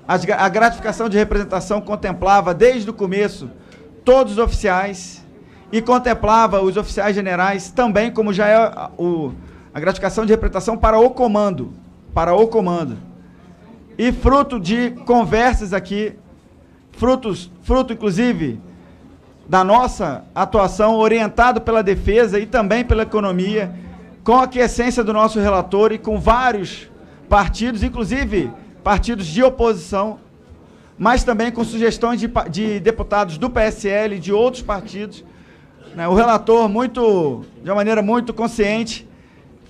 A gratificação de representação contemplava, desde o começo, todos os oficiais e contemplava os oficiais generais também, como já é a gratificação de representação para o comando. E fruto de conversas aqui, fruto inclusive da nossa atuação orientado pela defesa e também pela economia, com a aquiescência do nosso relator e com vários partidos, inclusive partidos de oposição, mas também com sugestões de deputados do PSL e de outros partidos, né? O relator, de uma maneira muito consciente,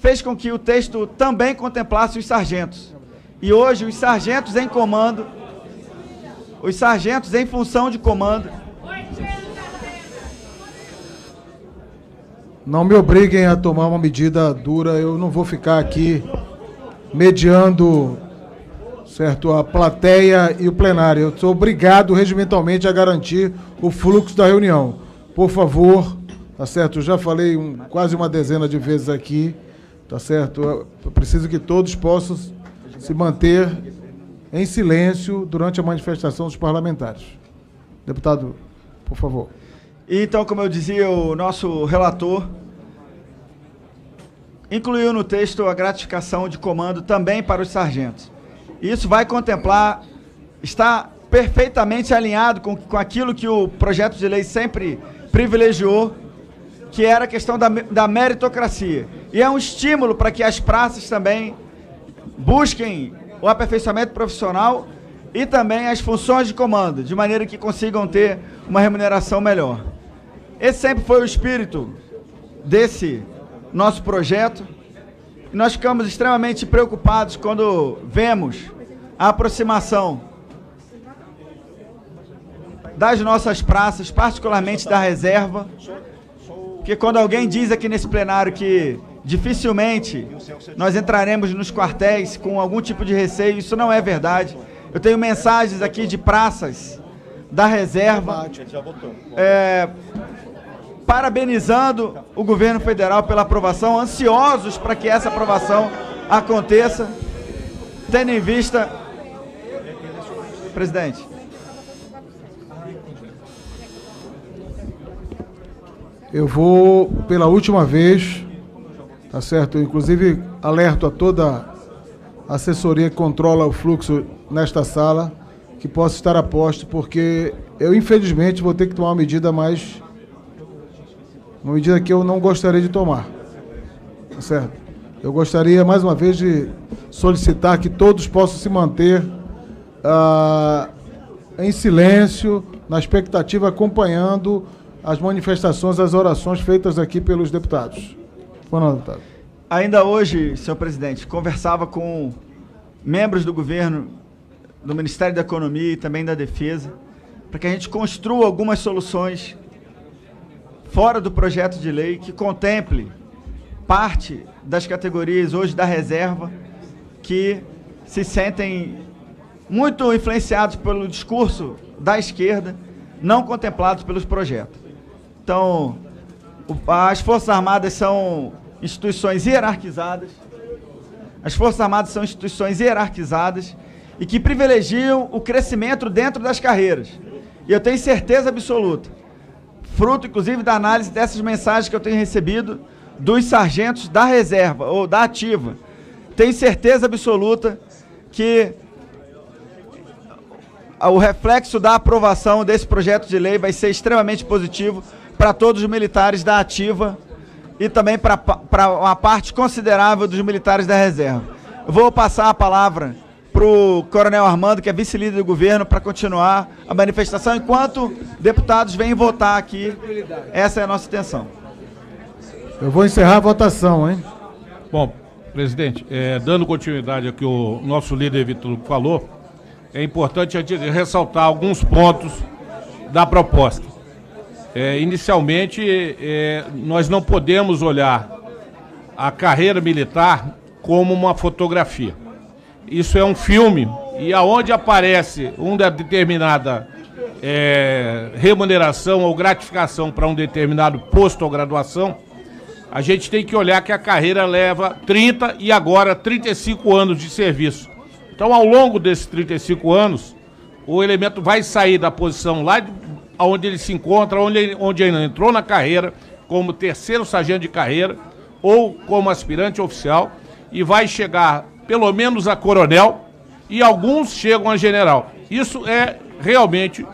fez com que o texto também contemplasse os sargentos. E hoje os sargentos em comando, os sargentos em função de comando... Não me obriguem a tomar uma medida dura, eu não vou ficar aqui mediando, certo, a plateia e o plenário. Eu sou obrigado regimentalmente a garantir o fluxo da reunião. Por favor, tá certo? Eu já falei quase uma dezena de vezes aqui, tá certo? Eu preciso que todos possam se manter em silêncio durante a manifestação dos parlamentares. Deputado, por favor. Então, como eu dizia, o nosso relator incluiu no texto a gratificação de comando também para os sargentos. Isso vai contemplar, está perfeitamente alinhado com aquilo que o projeto de lei sempre privilegiou, que era a questão da meritocracia. E é um estímulo para que as praças também busquem o aperfeiçoamento profissional e também as funções de comando, de maneira que consigam ter uma remuneração melhor. Esse sempre foi o espírito desse nosso projeto. E nós ficamos extremamente preocupados quando vemos a aproximação das nossas praças, particularmente da reserva, porque quando alguém diz aqui nesse plenário que dificilmente nós entraremos nos quartéis com algum tipo de receio, isso não é verdade. Eu tenho mensagens aqui de praças da reserva, parabenizando o governo federal pela aprovação, ansiosos para que essa aprovação aconteça, tendo em vista... Presidente. Eu vou, pela última vez, tá certo? Eu, inclusive, alerto a toda a assessoria que controla o fluxo nesta sala, que possa estar a posto, porque eu, infelizmente, vou ter que tomar uma medida que eu não gostaria de tomar, tá certo? Eu gostaria, mais uma vez, de solicitar que todos possam se manter em silêncio, na expectativa, acompanhando as manifestações, as orações feitas aqui pelos deputados. Boa noite, deputado. Ainda hoje, senhor presidente, conversava com membros do governo, do Ministério da Economia e também da Defesa, para que a gente construa algumas soluções fora do projeto de lei que contemple parte das categorias hoje da reserva que se sentem muito influenciados pelo discurso da esquerda, não contemplados pelos projetos. Então, as Forças Armadas são instituições hierarquizadas, e que privilegiam o crescimento dentro das carreiras. E eu tenho certeza absoluta, fruto, inclusive, da análise dessas mensagens que eu tenho recebido dos sargentos da reserva ou da ativa, tenho certeza absoluta que o reflexo da aprovação desse projeto de lei vai ser extremamente positivo para todos os militares da ativa e também para uma parte considerável dos militares da reserva. Eu vou passar a palavra para o Coronel Armando, que é vice-líder do governo, para continuar a manifestação, enquanto deputados vêm votar aqui. Essa é a nossa intenção. Eu vou encerrar a votação, hein? Bom, presidente, dando continuidade ao que o nosso líder Vitor falou, é importante a gente ressaltar alguns pontos da proposta. Inicialmente, nós não podemos olhar a carreira militar como uma fotografia. Isso é um filme, e aonde aparece uma determinada remuneração ou gratificação para um determinado posto ou graduação, a gente tem que olhar que a carreira leva 30 e agora 35 anos de serviço. Então, ao longo desses 35 anos, o elemento vai sair da posição lá onde ele se encontra, onde ele entrou na carreira, como terceiro sargento de carreira ou como aspirante oficial, e vai chegar pelo menos a coronel, e alguns chegam a general. Isso é realmente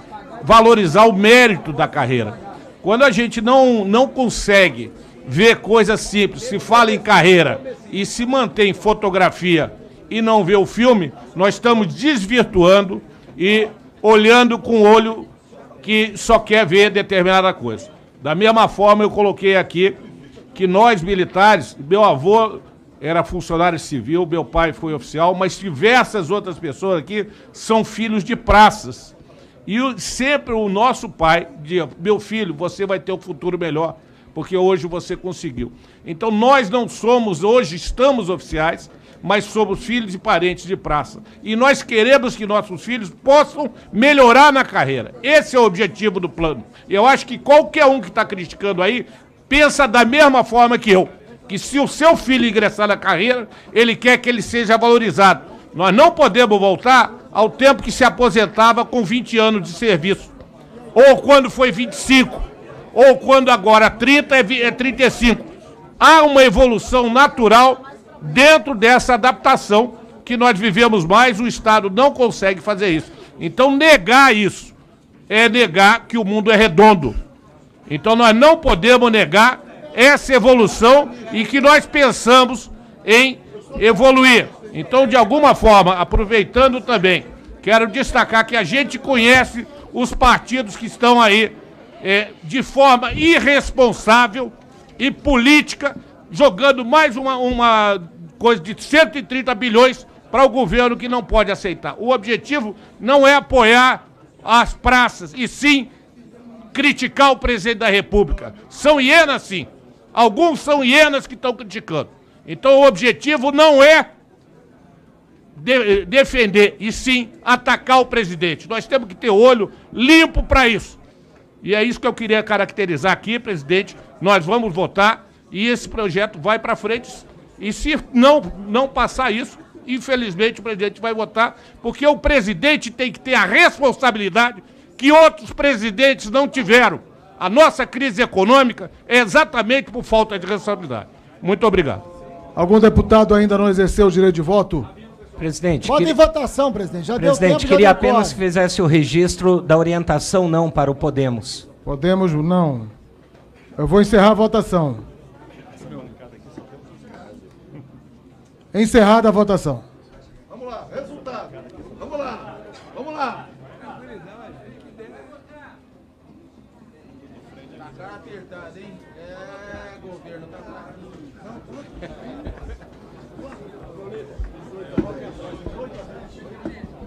valorizar o mérito da carreira. Quando a gente não consegue ver coisas simples, se fala em carreira e se mantém fotografia e não vê o filme, nós estamos desvirtuando e olhando com o olho que só quer ver determinada coisa. Da mesma forma, eu coloquei aqui que nós militares, meu avô era funcionário civil, meu pai foi oficial, mas diversas outras pessoas aqui são filhos de praças. E sempre o nosso pai dizia: meu filho, você vai ter um futuro melhor, porque hoje você conseguiu. Então nós não somos, hoje estamos oficiais, mas somos filhos e parentes de praça. E nós queremos que nossos filhos possam melhorar na carreira. Esse é o objetivo do plano. Eu acho que qualquer um que está criticando aí pensa da mesma forma que eu, que se o seu filho ingressar na carreira, ele quer que ele seja valorizado. Nós não podemos voltar ao tempo que se aposentava com 20 anos de serviço, ou quando foi 25, ou quando agora 30 é 35. Há uma evolução natural dentro dessa adaptação que nós vivemos mais, o Estado não consegue fazer isso. Então negar isso é negar que o mundo é redondo. Então nós não podemos negar essa evolução e que nós pensamos em evoluir. Então, de alguma forma, aproveitando também, quero destacar que a gente conhece os partidos que estão aí de forma irresponsável e política, jogando mais uma coisa de 130 bilhões para o governo, que não pode aceitar. O objetivo não é apoiar as praças, e sim criticar o presidente da República. São hienas, sim. Alguns são hienas que estão criticando. Então o objetivo não é defender, e sim atacar o presidente. Nós temos que ter olho limpo para isso. E é isso que eu queria caracterizar aqui, presidente. Nós vamos votar e esse projeto vai para frente. E se não passar isso, infelizmente o presidente vai votar, porque o presidente tem que ter a responsabilidade que outros presidentes não tiveram. A nossa crise econômica é exatamente por falta de responsabilidade. Muito obrigado. Algum deputado ainda não exerceu o direito de voto? Presidente. Bota em votação, presidente. Já presidente, deu tempo, queria já apenas que fizesse o registro da orientação não para o Podemos. Podemos não. Eu vou encerrar a votação. Encerrada a votação. Vamos lá, resultado. Vamos lá, vamos lá. Tá cara apertada, hein? Governo, tá cara.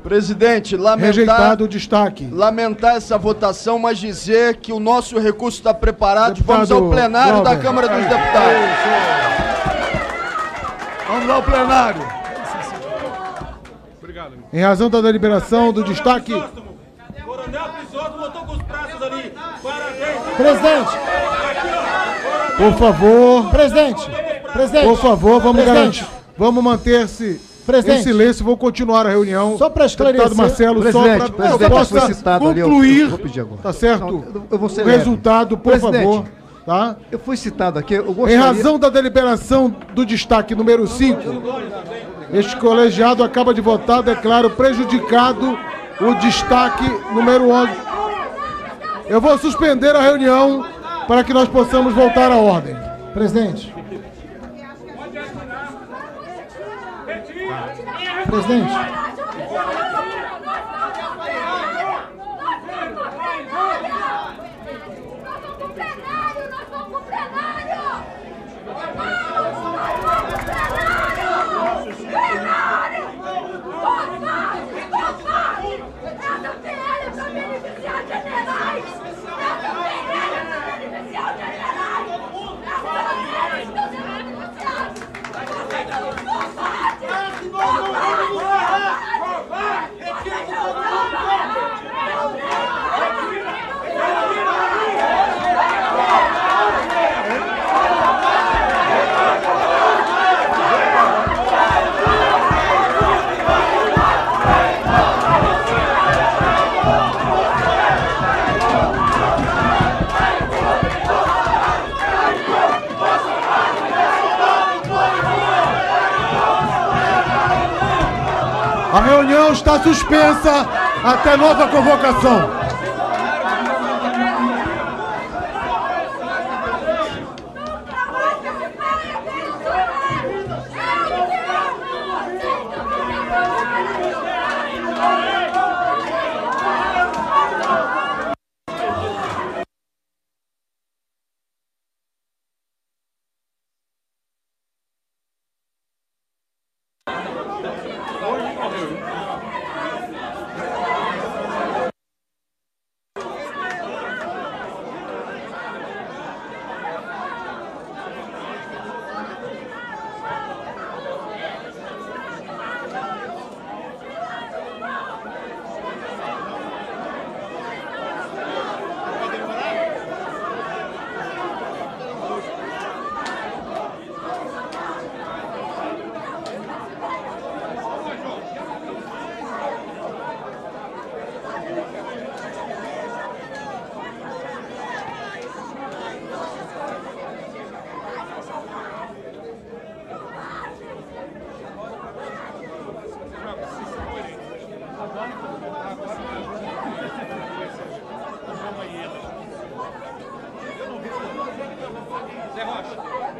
Presidente, rejeitado o destaque. Lamentar essa votação, mas dizer que o nosso recurso está preparado. Deputado, vamos ao plenário da Câmara dos Deputados. Vamos ao plenário. Obrigado. Em razão da deliberação do destaque... Coronel Pisoto botou com os braços ali. Parabéns. Presidente. Por favor. Presidente. Por favor, vamos garantir. Vamos manter-se em silêncio. Vou continuar a reunião. Só para esclarecer. Deputado Marcelo, presidente, só para eu possa concluir, tá certo? Eu vou ser o resultado, por favor. Tá? Eu fui citado aqui, Em razão da deliberação do destaque número 5, este colegiado acaba de votar, declaro prejudicado o destaque número 11. Eu vou suspender a reunião para que nós possamos voltar à ordem. Presidente. Presidente. A reunião está suspensa até nova convocação.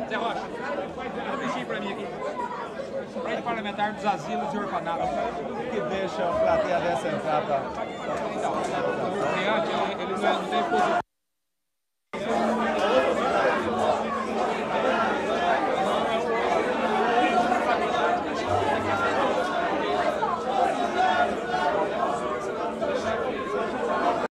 Zé Rocha, dá um beijinho pra mim aqui. Prédio parlamentar dos asilos e orfanatos. Que deixa a plateia dessa entrar pra... Então, ele não tem posição.